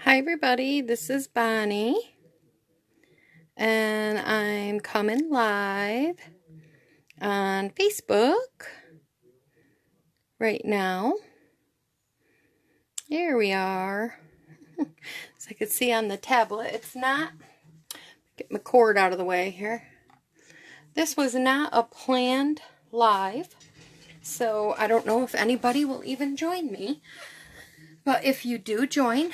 Hi everybody, this is Bonnie, and I'm coming live on Facebook right now. Here we are. As I can see on the tablet, it's not, get my cord out of the way here. This was not a planned live, so I don't know if anybody will even join me. But if you do join,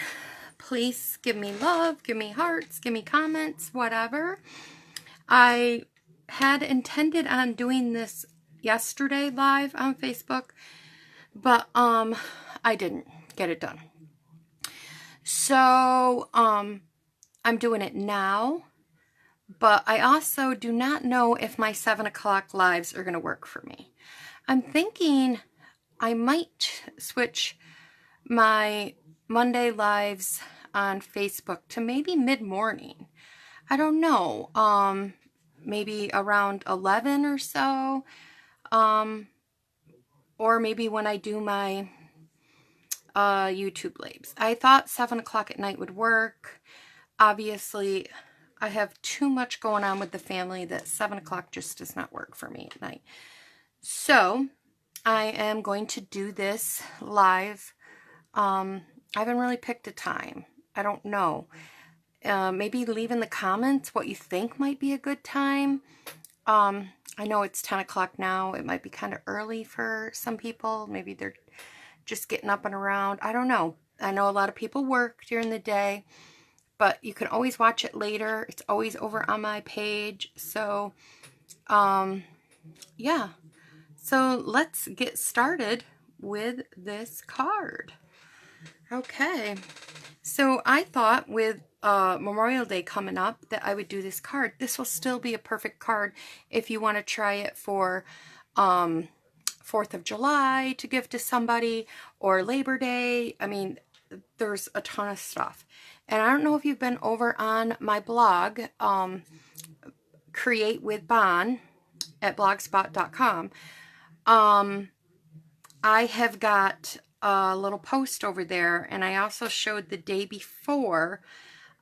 please give me love, give me hearts, give me comments, whatever. I had intended on doing this yesterday live on Facebook, but I didn't get it done. So I'm doing it now, but I also do not know if my 7 o'clock lives are going to work for me. I'm thinking I might switch my Monday lives on Facebook to maybe mid-morning. I don't know. Maybe around 11 or so. Or maybe when I do my YouTube lives. I thought 7 o'clock at night would work. Obviously, I have too much going on with the family that 7 o'clock just does not work for me at night. So, I am going to do this live. I haven't really picked a time. I don't know. Maybe leave in the comments what you think might be a good time. I know it's 10 o'clock now. It might be kind of early for some people. Maybe they're just getting up and around. I don't know. I know a lot of people work during the day, but you can always watch it later. It's always over on my page. So, yeah. So let's get started with this card. Okay. So I thought with Memorial Day coming up that I would do this card. This will still be a perfect card if you want to try it for 4th of July to give to somebody, or Labor Day. I mean, there's a ton of stuff. And I don't know if you've been over on my blog, Create with Bon at blogspot.com. I have got a little post over there, and I also showed the day before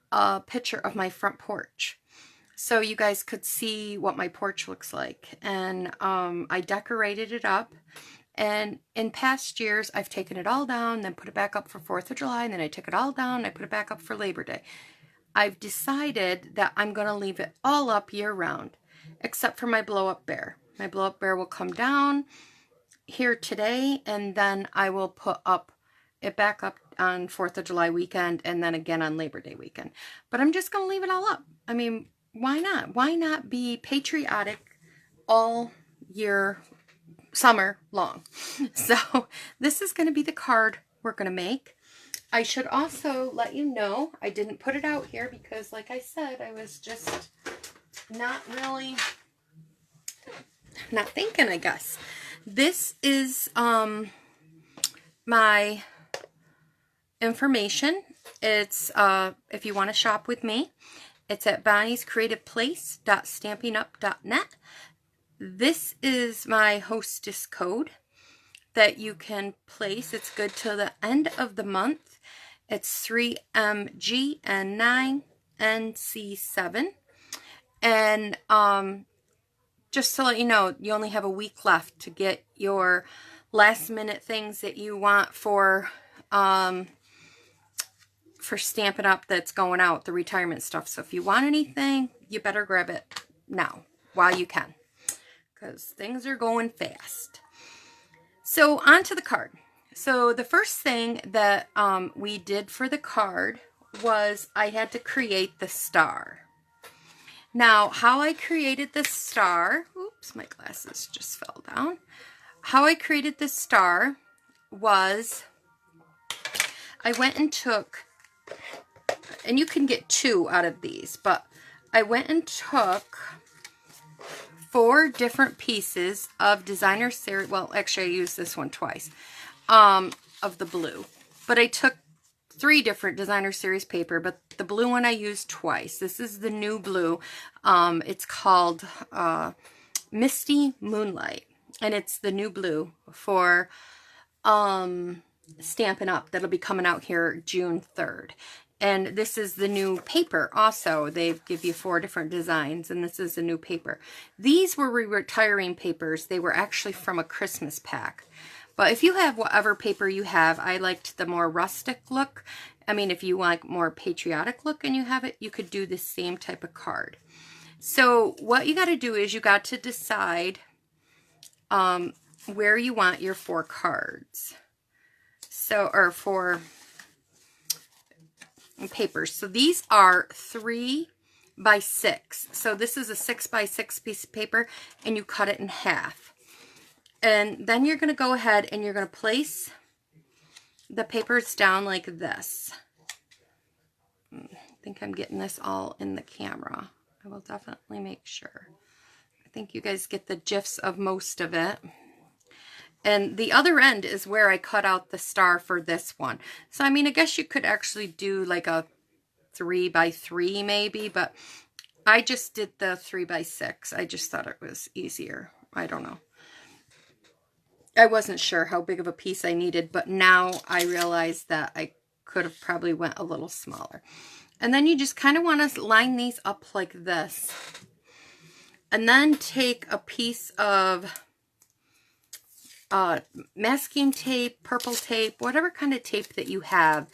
a picture of my front porch, so you guys could see what my porch looks like. And I decorated it up, and in past years I've taken it all down, then put it back up for 4th of July, and then I took it all down and I put it back up for Labor Day. I've decided that I'm going to leave it all up year round, except for my blow-up bear. My blow-up bear will come down here today, and then I will put it back up on 4th of July weekend, and then again on Labor Day weekend. But I'm just going to leave it all up. I mean, why not? Why not be patriotic all year, summer long? So this is going to be the card we're going to make. I should also let you know, I didn't put it out here because, like I said, I was just not thinking, I guess. This is my information. It's if you want to shop with me, it's at bonniescreativeplace.stampinup.net. This is my hostess code that you can place. It's good till the end of the month. It's 3MGN9NC7. And just to let you know, you only have a week left to get your last minute things that you want for Stampin' Up! That's going out, the retirement stuff. So if you want anything, you better grab it now while you can, because things are going fast. So on to the card. So the first thing that we did for the card was I had to create the star. Now, how I created the star, oops, my glasses just fell down. How I created the star was I went and took, and you can get 2 out of these, but I went and took 4 different pieces of designer series. Well, actually, I used this one twice, of the blue. But I took 3 different designer series paper, but the blue one I used twice. This is the new blue. It's called Misty Moonlight, and it's the new blue for Stampin' Up! That'll be coming out here June 3rd. And this is the new paper also. They give you 4 different designs, and this is the new paper. These were retiring papers. They were actually from a Christmas pack. But if you have whatever paper you have, I liked the more rustic look. I mean, if you like more patriotic look and you have it, you could do the same type of card. So what you got to do is you got to decide where you want your 4 cards. So, or 4 papers. So these are 3 by 6. So this is a 6 by 6 piece of paper, and you cut it in half. And then you're going to go ahead and you're going to place the papers down like this. I think I'm getting this all in the camera. I will definitely make sure. I think you guys get the gifs of most of it. And the other end is where I cut out the star for this one. So, I mean, I guess you could actually do like a 3 by 3 maybe, but I just did the 3 by 6. I just thought it was easier. I don't know. I wasn't sure how big of a piece I needed, but now I realize that I could have probably went a little smaller. And then you just kind of want to line these up like this. And then take a piece of masking tape, purple tape, whatever kind of tape that you have,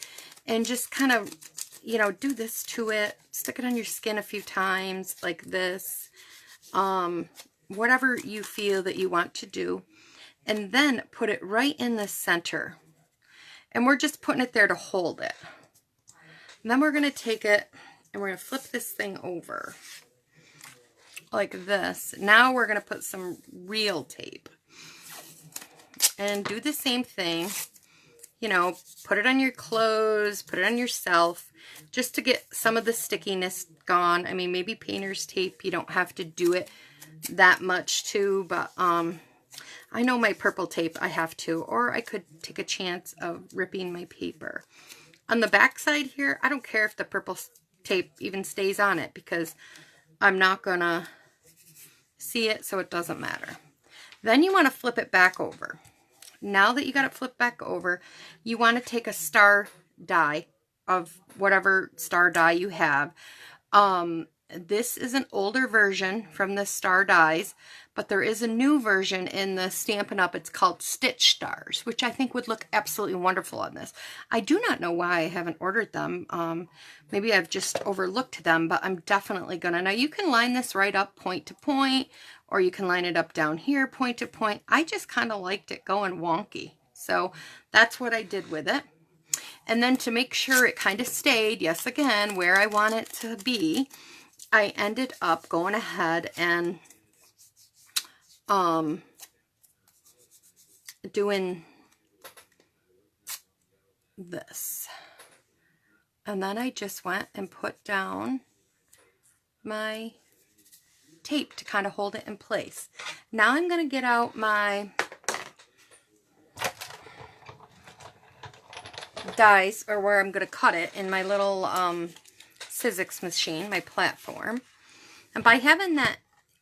and just kind of, you know, do this to it. Stick it on your skin a few times like this. Whatever you feel that you want to do. And then put it right in the center. And we're just putting it there to hold it. And then we're going to take it and we're going to flip this thing over like this. Now we're going to put some real tape. And do the same thing. You know, put it on your clothes, put it on yourself, just to get some of the stickiness gone. I mean, maybe painter's tape, you don't have to do it that much too, but I know my purple tape I have to, or I could take a chance of ripping my paper. On the back side here, I don't care if the purple tape even stays on it because I'm not gonna see it, so it doesn't matter. Then you want to flip it back over. Now that you got it flipped back over, you want to take a star die of whatever star die you have. This is an older version from the star dies, but there is a new version in the Stampin' Up! It's called Stitch Stars, which I think would look absolutely wonderful on this. I do not know why I haven't ordered them. Maybe I've just overlooked them, but I'm definitely gonna. Now you can line this right up point to point, or you can line it up down here point to point. I just kind of liked it going wonky. So that's what I did with it. And then to make sure it kind of stayed, yes, again, where I want it to be, I ended up going ahead and doing this. And then I just went and put down my tape to kind of hold it in place. Now I'm going to get out my dies, or where I'm going to cut it in my little Sizzix machine, my platform. And by having that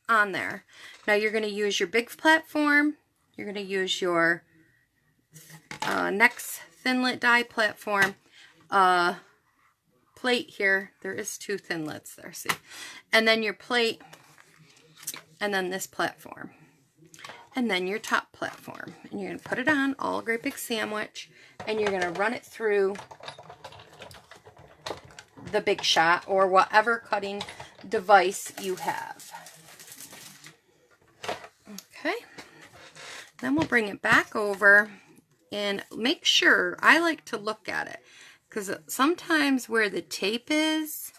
on there, now you're going to use your big platform, you're going to use your next Thinlit die platform, plate here, there is 2 Thinlits there, see, and then your plate, and then this platform, and then your top platform, and you're going to put it on all a great big sandwich, and you're going to run it through the Big Shot or whatever cutting device you have. Okay, then we'll bring it back over and make sure, I like to look at it because sometimes where the tape is,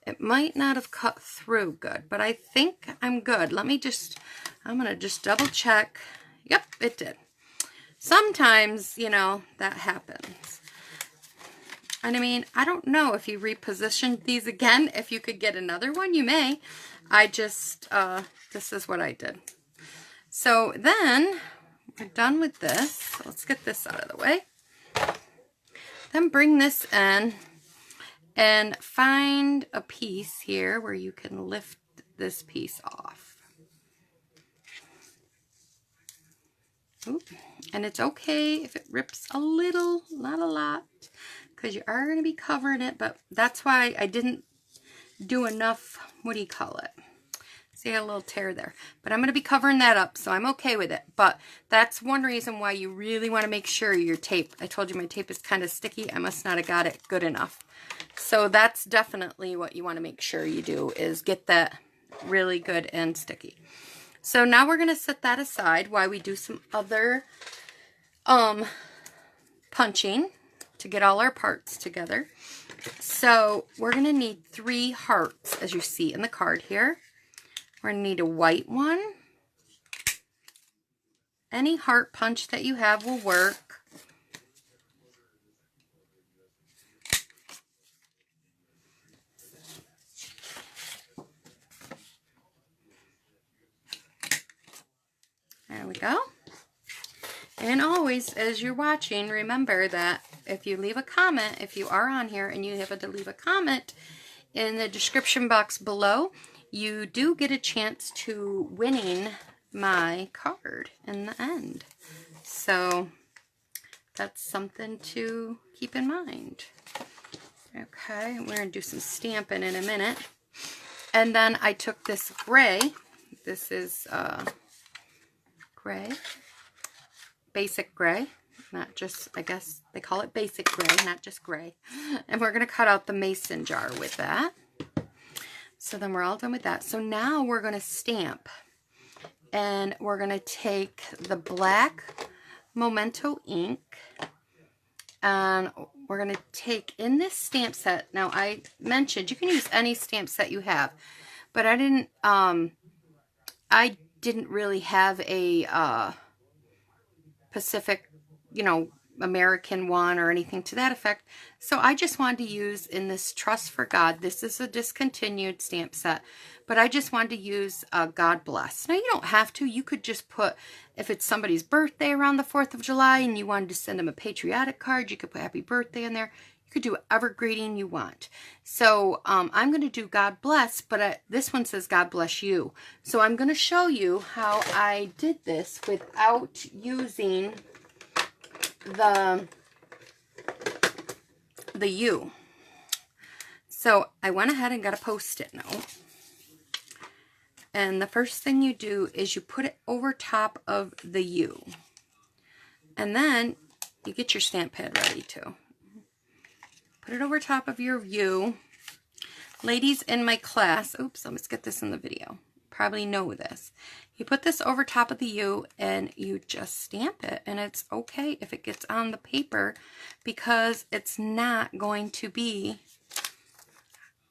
it might not have cut through good, but I think I'm good. I'm going to just double check. Yep, it did. Sometimes, you know, that happens. And I mean, I don't know if you repositioned these again, if you could get another one, you may. I just, this is what I did. So then, we're done with this. So let's get this out of the way. Then bring this in and find a piece here where you can lift this piece off. Oop. And it's okay if it rips a little, not a lot, because you are going to be covering it, but that's why I didn't do enough, what do you call it? See, I had a little tear there, but I'm going to be covering that up, so I'm okay with it. But that's one reason why you really want to make sure your tape, I told you my tape is kind of sticky. I must not have got it good enough. So that's definitely what you want to make sure you do, is get that really good and sticky. So now we're going to set that aside while we do some other punching to get all our parts together. So we're going to need 3 hearts, as you see in the card here. We're going to need a white one. Any heart punch that you have will work. There we go. And always, as you're watching, remember that if you leave a comment, if you are on here and you have to leave a comment in the description box below, you do get a chance to winning my card in the end. So that's something to keep in mind. Okay, we're going to do some stamping in a minute. And then I took this gray. This is gray. Basic gray. Not just, I guess they call it basic gray, not just gray. And we're going to cut out the mason jar with that. So then we're all done with that. So now we're going to stamp. And we're going to take the black Memento ink. And we're going to take in this stamp set. Now I mentioned you can use any stamp set you have. But I didn't really have a Pacific, you know, American one or anything to that effect. So I just wanted to use in this Trust for God. This is a discontinued stamp set, but I just wanted to use God Bless. Now you don't have to. You could just put, if it's somebody's birthday around the 4th of July and you wanted to send them a patriotic card, you could put happy birthday in there. You could do whatever greeting you want. So I'm going to do God Bless, but this one says God Bless You. So I'm going to show you how I did this without using the U. So I went ahead and got a Post-it note. And the first thing you do is you put it over top of the U. And then you get your stamp pad ready too. Put it over top of your U. Ladies in my class, oops, let's get this in the video. Probably know this. You put this over top of the U and you just stamp it, and it's okay if it gets on the paper because it's not going to be,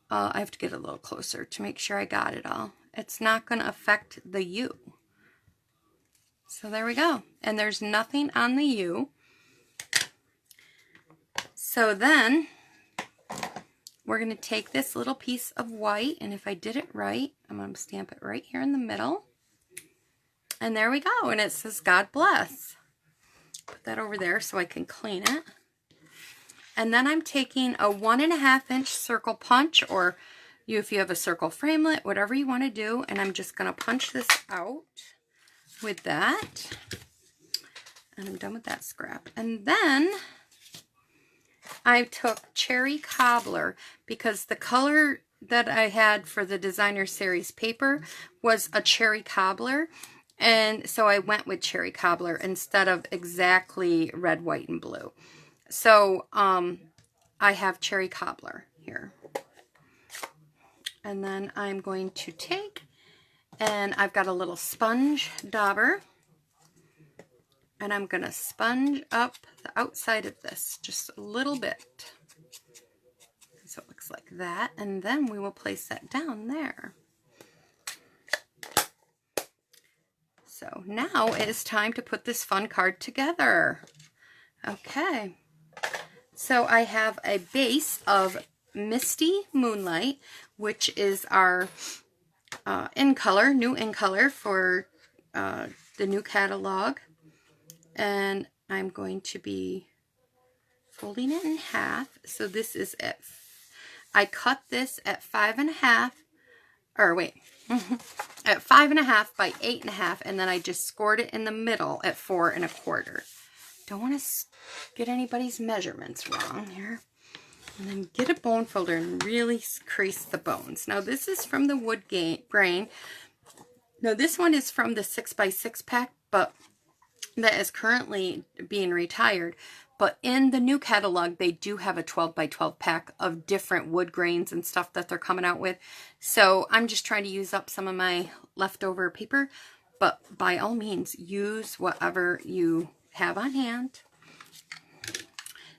I have to get a little closer to make sure I got it all. It's not going to affect the U. So there we go. And there's nothing on the U. So then we're going to take this little piece of white, and if I did it right, I'm going to stamp it right here in the middle. And there we go, and it says God Bless. Put that over there so I can clean it. And then I'm taking a 1.5 inch circle punch, or if you have a circle framelit, whatever you want to do, and I'm just going to punch this out with that. And I'm done with that scrap. And then I took Cherry Cobbler because the color that I had for the Designer Series paper was a Cherry Cobbler. And so I went with Cherry Cobbler instead of exactly red, white, and blue. So I have Cherry Cobbler here. And then I'm going to take, and I've got a little sponge dauber. And I'm going to sponge up the outside of this just a little bit. So it looks like that. And then we will place that down there. So now it is time to put this fun card together. Okay. So I have a base of Misty Moonlight, which is our in color, new in color for the new catalog. And I'm going to be folding it in half. So this is it. I cut this at 5.5, or wait, at 5.5 by 8.5, and then I just scored it in the middle at 4 1/4. Don't want to get anybody's measurements wrong here. And then get a bone folder and really crease the bones. Now this is from the wood grain. Now this one is from the 6x6 pack, but that is currently being retired. But in the new catalog, they do have a 12x12 pack of different wood grains and stuff that they're coming out with. So I'm just trying to use up some of my leftover paper. But by all means, use whatever you have on hand.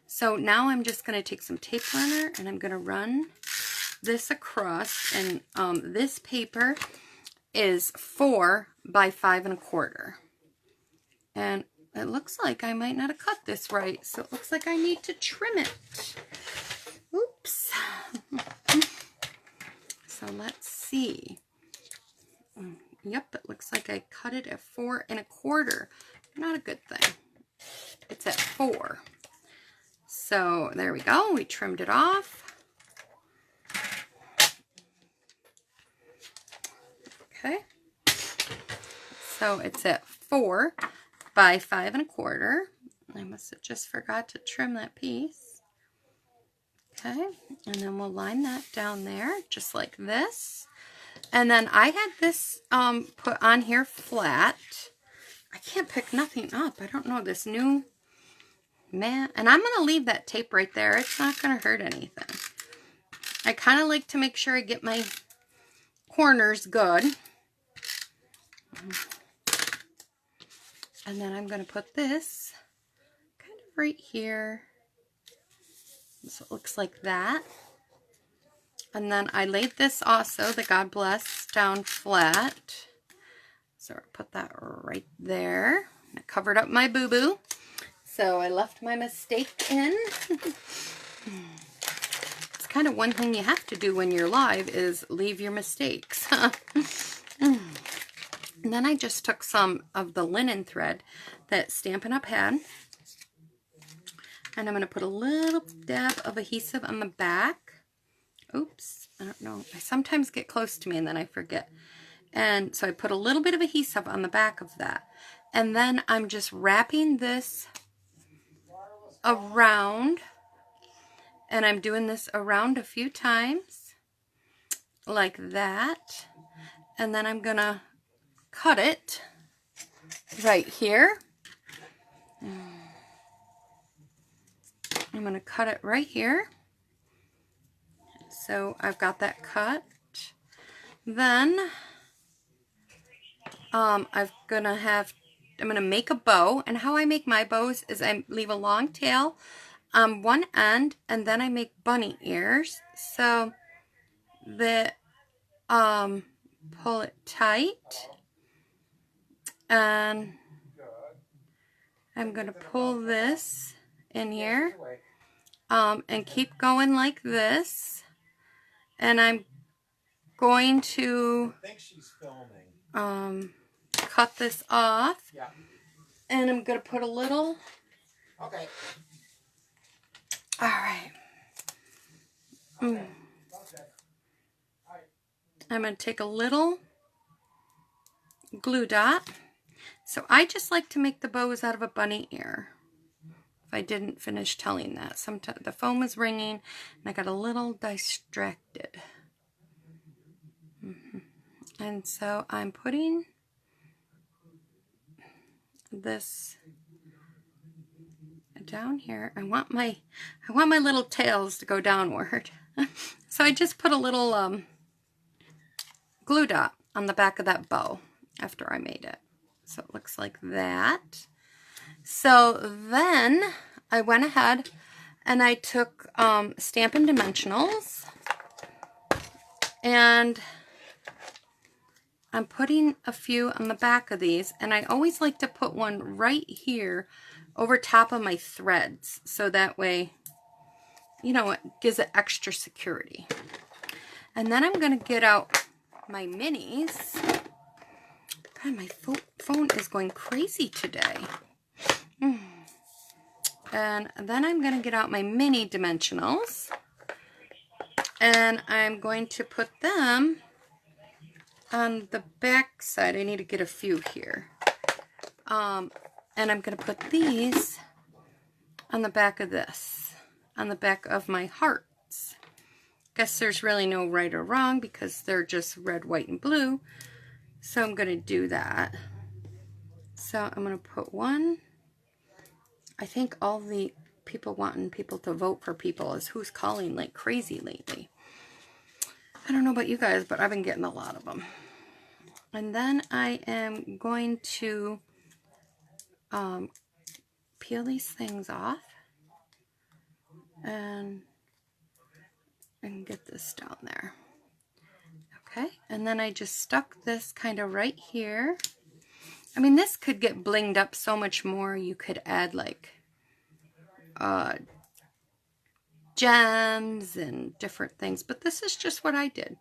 So now I'm just going to take some tape runner and I'm going to run this across. And this paper is 4 by 5 1/4. And it looks like I might not have cut this right, so it looks like I need to trim it. Oops. So let's see. Yep, it looks like I cut it at 4 1/4. Not a good thing. It's at 4. So there we go. We trimmed it off. Okay. So it's at 4 by 5 1/4. I must have just forgot to trim that piece. Okay, and then we'll line that down there just like this. And then I had this put on here flat. I can't pick nothing up. I don't know this new mat. And I'm going to leave that tape right there. It's not going to hurt anything. I kind of like to make sure I get my corners good. And then I'm going to put this kind of right here. So it looks like that. And then I laid this also, the God Bless, down flat. So I'll put that right there. I covered up my boo-boo. So I left my mistake in. It's kind of one thing you have to do when you're live is leave your mistakes. And then I just took some of the linen thread that Stampin' Up! Had. And I'm going to put a little dab of adhesive on the back. Oops, I don't know. I sometimes get close to me and then I forget. And so I put a little bit of adhesive on the back of that. And then I'm just wrapping this around. And I'm doing this around a few times. Like that. And then I'm going to cut it right here. I'm going to cut it right here. So I've got that cut. Then I'm going to make a bow. And how I make my bows is I leave a long tail on one end and then I make bunny ears. So that pull it tight. And I'm going to pull this in here and keep going like this. And I'm going to cut this off. And I'm going to put a little. Okay. All right. I'm going to take a little glue dot. So I just like to make the bows out of a bunny ear. If I didn't finish telling that. Sometimes the phone was ringing and I got a little distracted. And so I'm putting this down here. I want my little tails to go downward. So I just put a little glue dot on the back of that bow after I made it. So it looks like that. So then I went ahead and I took Stampin' Dimensionals and I'm putting a few on the back of these, and I always like to put one right here over top of my threads so that way, you know, it gives it extra security. And then I'm going to get out my minis. God, my phone is going crazy today. And then I'm going to get out my mini dimensionals. And I'm going to put them on the back side. I need to get a few here. And I'm going to put these on the back of this. On the back of my heart. cards. Guess there's really no right or wrong because they're just red, white, and blue. So I'm going to do that. So I'm going to put one. I think all the people wanting people to vote for people is who's calling like crazy lately. I don't know about you guys, but I've been getting a lot of them. And then I am going to peel these things off and get this down there. Okay, and then I just stuck this kind of right here. I mean, this could get blinged up so much more. You could add like gems and different things, but this is just what I did.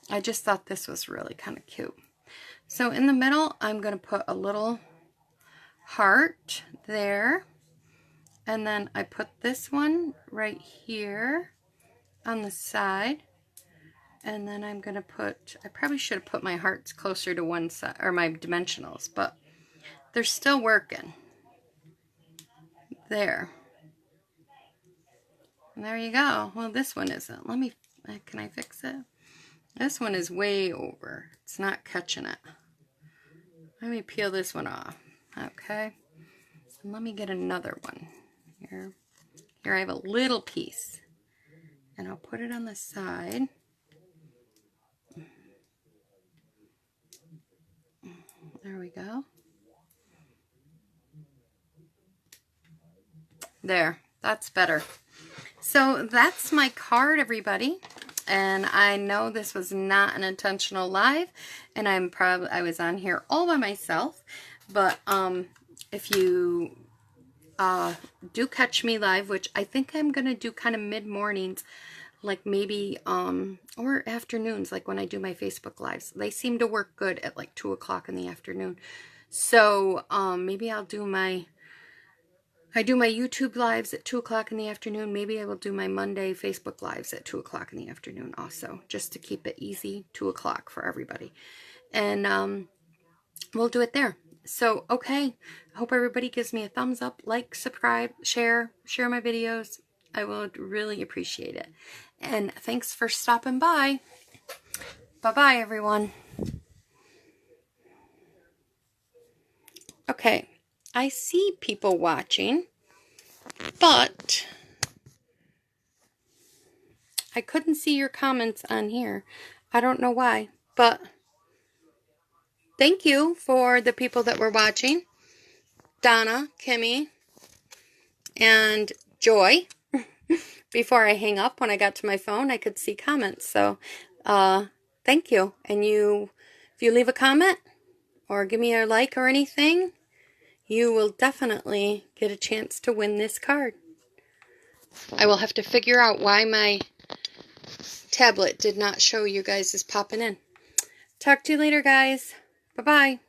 I just thought this was really kind of cute. So in the middle, I'm going to put a little heart there, and then I put this one right here on the side, and then I'm going to put, I probably should have put my hearts closer to one side, or my dimensionals, but they're still working. There. And there you go. Well, this one isn't. Let me, can I fix it? This one is way over. It's not catching it. Let me peel this one off. Okay. And let me get another one. Here I have a little piece. And I'll put it on the side. There we go. There. That's better. So that's my card, everybody. And I know this was not an intentional live, and I was on here all by myself. But if you do catch me live, which I think I'm gonna do kind of mid-mornings, like maybe or afternoons, like when I do my Facebook lives. They seem to work good at like 2 o'clock in the afternoon. So maybe I'll do I do my YouTube lives at 2 o'clock in the afternoon. Maybe I will do my Monday Facebook lives at 2 o'clock in the afternoon also, just to keep it easy, 2 o'clock for everybody. And we'll do it there. So, okay. I hope everybody gives me a thumbs up, like, subscribe, share my videos. I would really appreciate it. And thanks for stopping by. Bye-bye, everyone. Okay. I see people watching, but I couldn't see your comments on here. I don't know why, but thank you for the people that were watching. Donna, Kimmy, and Joy. Before I hang up, when I got to my phone, I could see comments. So, thank you. And if you leave a comment or give me a like or anything, you will definitely get a chance to win this card. I will have to figure out why my tablet did not show you guys as popping in. Talk to you later, guys. Bye-bye.